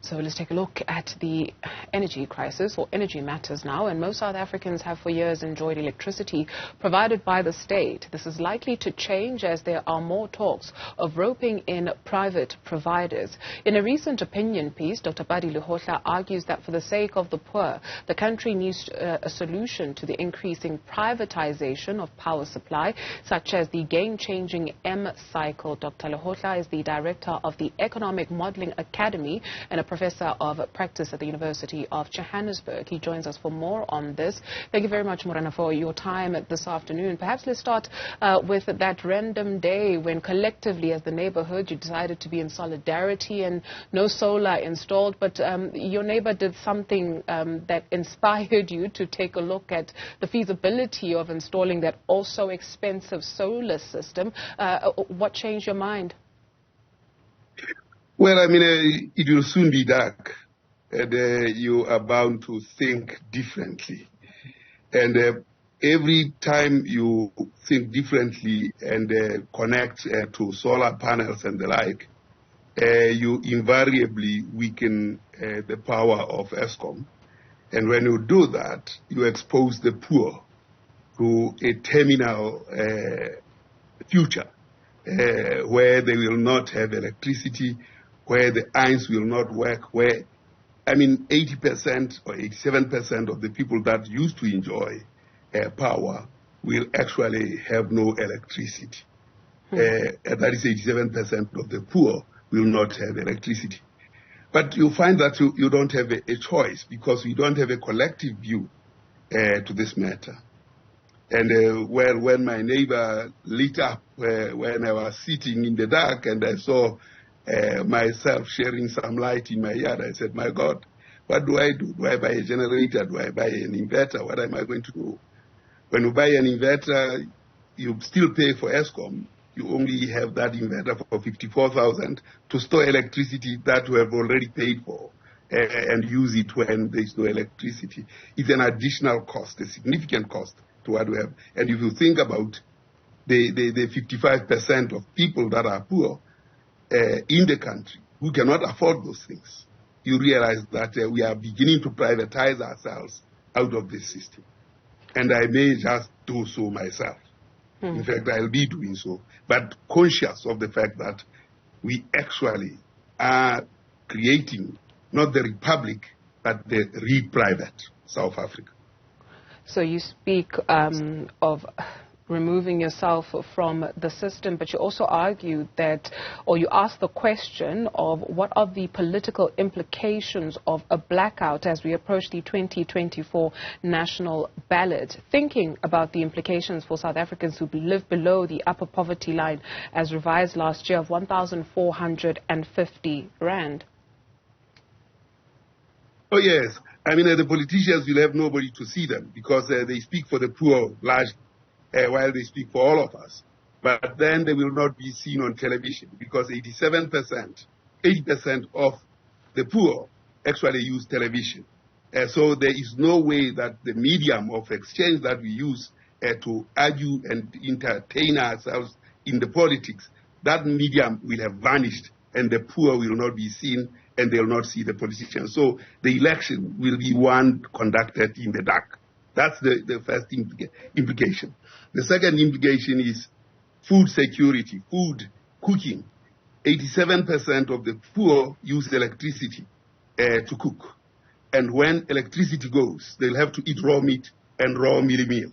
So let's take a look at the energy crisis or energy matters now. And most South Africans have for years enjoyed electricity provided by the state. This is likely to change as there are more talks of roping in private providers. In a recent opinion piece, Dr. Pali Lehohla argues that for the sake of the poor, the country needs a solution to the increasing privatization of power supply, such as the game-changing M-cycle. Dr. Lehohla is the director of the Economic Modeling Academy and a professor of practice at the University of Johannesburg. He joins us for more on this. Thank you very much, Morena, for your time this afternoon. Perhaps let's start with that random day when collectively as the neighborhood you decided to be in solidarity and no solar installed, but your neighbor did something that inspired you to take a look at the feasibility of installing that also expensive solar system. What changed your mind? Well, I mean, it will soon be dark, and you are bound to think differently. And every time you think differently and connect to solar panels and the like, you invariably weaken the power of Eskom. And when you do that, you expose the poor to a terminal future where they will not have electricity, where the iron will not work, where, I mean, 80% or 87% of the people that used to enjoy power will actually have no electricity. And that is 87% of the poor will not have electricity. But you find that you don't have a choice because we don't have a collective view to this matter. And when my neighbor lit up when I was sitting in the dark and I saw myself sharing some light in my yard, I said, my God, what do I do? Do I buy a generator? Do I buy an inverter? What am I going to do? When you buy an inverter, you still pay for Eskom. You only have that inverter for 54,000 to store electricity that you have already paid for and use it when there is no electricity. It's an additional cost, a significant cost to what we have. And if you think about the 55% of people that are poor in the country who cannot afford those things, you realize that we are beginning to privatize ourselves out of this system. And I may just do so myself. In fact, I'll be doing so, but conscious of the fact that we actually are creating not the republic, but the re-private South Africa. So you speak of removing yourself from the system, but you also argue that, or you ask the question of what are the political implications of a blackout as we approach the 2024 national ballot, thinking about the implications for South Africans who live below the upper poverty line as revised last year of 1,450 rand. Oh, yes. I mean, the politicians will have nobody to see them because they speak for the poor largely. While they speak for all of us. But then they will not be seen on television because 80% of the poor actually use television. So there is no way that the medium of exchange that we use to argue and entertain ourselves in the politics, that medium will have vanished and the poor will not be seen and they will not see the politicians. So the election will be one conducted in the dark. That's the first implication. The second implication is food security, food cooking. 87% of the poor use electricity to cook. And when electricity goes, they'll have to eat raw meat and raw mealie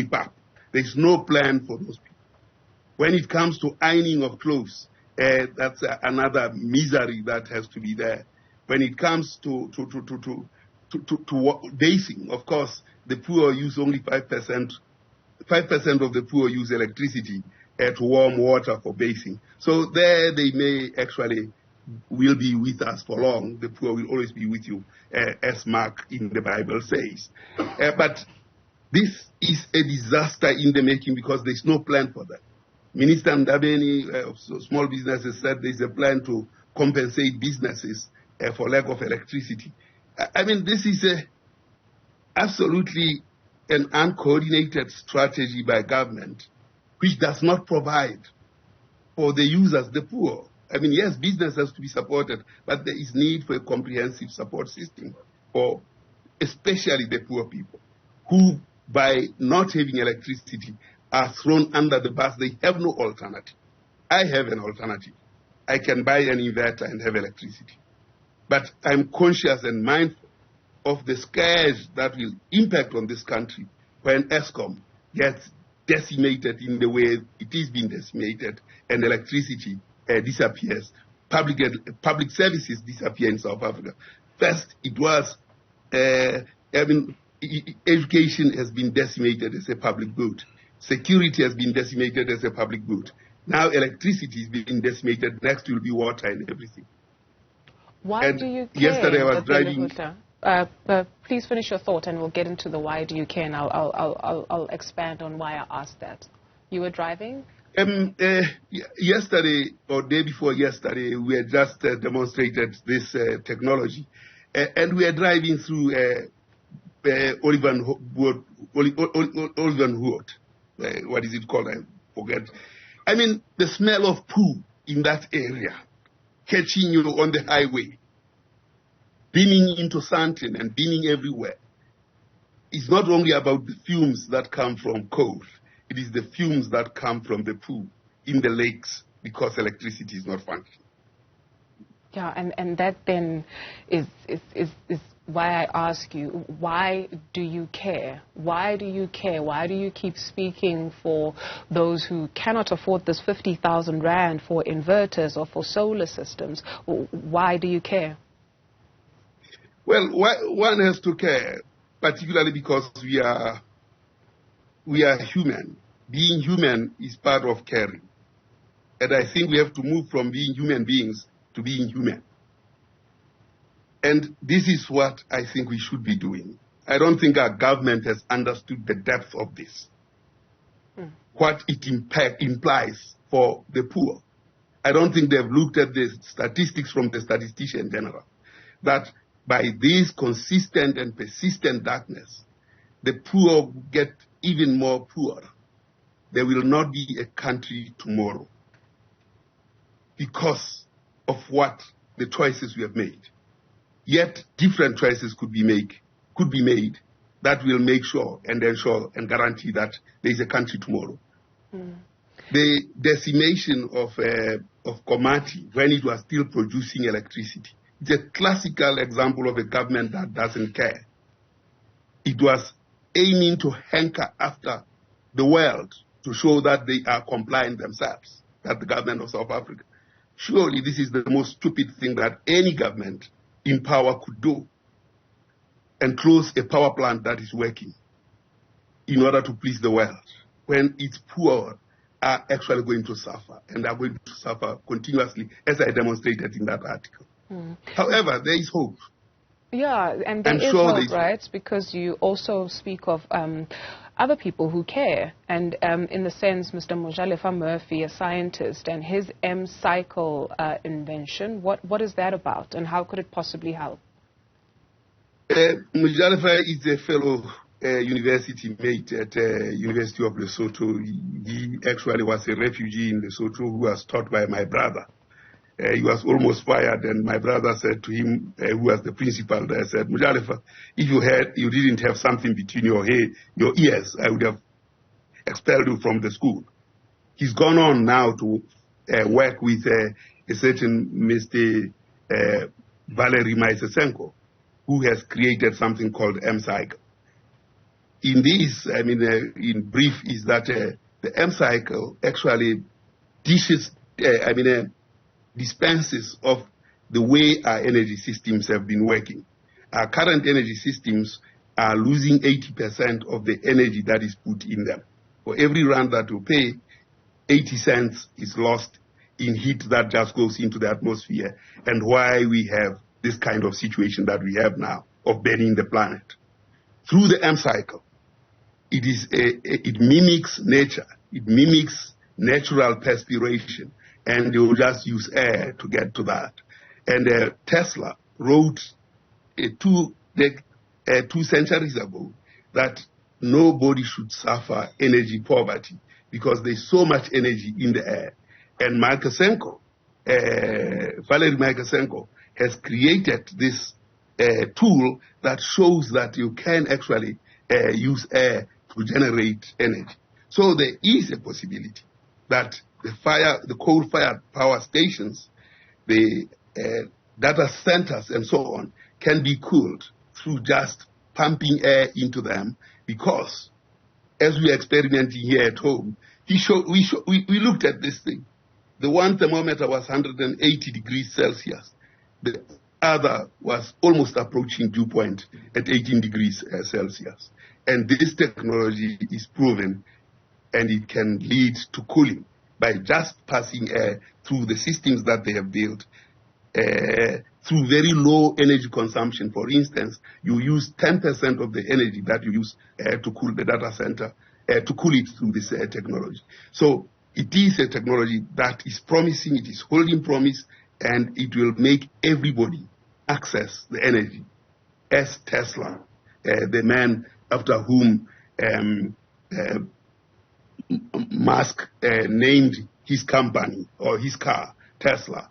pap. There's no plan for those people. When it comes to ironing of clothes, that's another misery that has to be there. When it comes to basing, of course, the poor use only 5%. 5% of the poor use electricity to warm water for basing. So there they may actually will be with us for long. The poor will always be with you, as Mark in the Bible says. But this is a disaster in the making because there's no plan for that. Minister Ndabeni of small businesses said there's a plan to compensate businesses for lack of electricity. I mean, this is absolutely an uncoordinated strategy by government which does not provide for the users, the poor. I mean, yes, business has to be supported, but there is need for a comprehensive support system for especially the poor people who, by not having electricity, are thrown under the bus. They have no alternative. I have an alternative. I can buy an inverter and have electricity. But I'm conscious and mindful of the scourge that will impact on this country when ESCOM gets decimated in the way it is being decimated and electricity disappears. Public services disappear in South Africa. First, it was, education has been decimated as a public good. Security has been decimated as a public good. Now electricity is being decimated. Next will be water and everything. Why do you care? Yesterday I was driving. Please finish your thought, and we'll get into the why do you care, and I'll expand on why I asked that. You were driving? Yesterday or day before yesterday, we had just demonstrated this technology, and we are driving through Olivenhout. What is it called? I forget. I mean, the smell of poo in that area, catching you on the highway, beaming into Sandton and beaming everywhere. It's not only about the fumes that come from coal. It is the fumes that come from the poo in the lakes because electricity is not functioning. Yeah, and that then is why I ask you, why do you care? Why do you care? Why do you keep speaking for those who cannot afford this 50,000 rand for inverters or for solar systems? Why do you care? Well, one has to care, particularly because we are human. Being human is part of caring. And I think we have to move from being human beings to being human. And this is what I think we should be doing. I don't think our government has understood the depth of this, what it implies for the poor. I don't think they've looked at the statistics from the statistician general, that by this consistent and persistent darkness, the poor get even more poor. There will not be a country tomorrow because of what the choices we have made. Yet different choices could be made that will make sure and ensure and guarantee that there is a country tomorrow. The decimation of Komati when it was still producing electricity, it's a classical example of a government that doesn't care. It was aiming to hanker after the world to show that they are compliant themselves, that the government of South Africa. Surely this is the most stupid thing that any government in power could do, and close a power plant that is working in order to please the world, when its poor are actually going to suffer, and are going to suffer continuously, as I demonstrated in that article. However, there is hope. Yeah, and there is hope, right? Because you also speak of other people who care. And in the sense, Mr. Mojalefa Murphy, a scientist, and his M-cycle invention, what is that about, and how could it possibly help? Mojalefa is a fellow university mate at University of Lesotho. He actually was a refugee in Lesotho who was taught by my brother. He was almost fired, and my brother said to him, who was the principal there, said, Mojalefa, if you didn't have something between your ears, I would have expelled you from the school. He's gone on now to work with a certain Mr. Valery Maisesenko, who has created something called M-cycle. In this, in brief, is that the M-cycle actually dispenses of the way our energy systems have been working. Our current energy systems are losing 80% of the energy that is put in them. For every rand that you pay, 80 cents is lost in heat that just goes into the atmosphere, and why we have this kind of situation that we have now of burning the planet. Through the M-cycle, it mimics nature. It mimics natural perspiration, and they will just use air to get to that. And Tesla wrote 2 centuries ago that nobody should suffer energy poverty because there's so much energy in the air. And Markasenko Valery Magasenko has created this tool that shows that you can actually use air to generate energy. So there is a possibility that the coal-fired power stations, the data centers and so on, can be cooled through just pumping air into them, because as we are experimenting here at home, we looked at this thing. The one thermometer was 180 degrees Celsius. The other was almost approaching dew point at 18 degrees Celsius. And this technology is proven, and it can lead to cooling by just passing air through the systems that they have built, through very low energy consumption. For instance, you use 10% of the energy that you use to cool the data center, to cool it through this technology. So it is a technology that is promising, it is holding promise, and it will make everybody access the energy. As Tesla, the man after whom Musk named his company or his car, Tesla,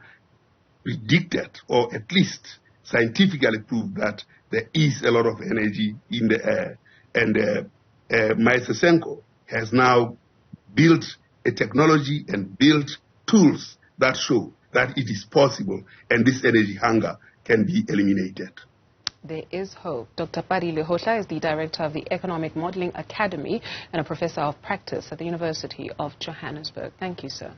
predicted, or at least scientifically proved, that there is a lot of energy in the air. And Magasenko has now built a technology and built tools that show that it is possible, and this energy hunger can be eliminated. There is hope. Dr. Pali Lehohla is the director of the Economic Modeling Academy and a professor of practice at the University of Johannesburg. Thank you, sir.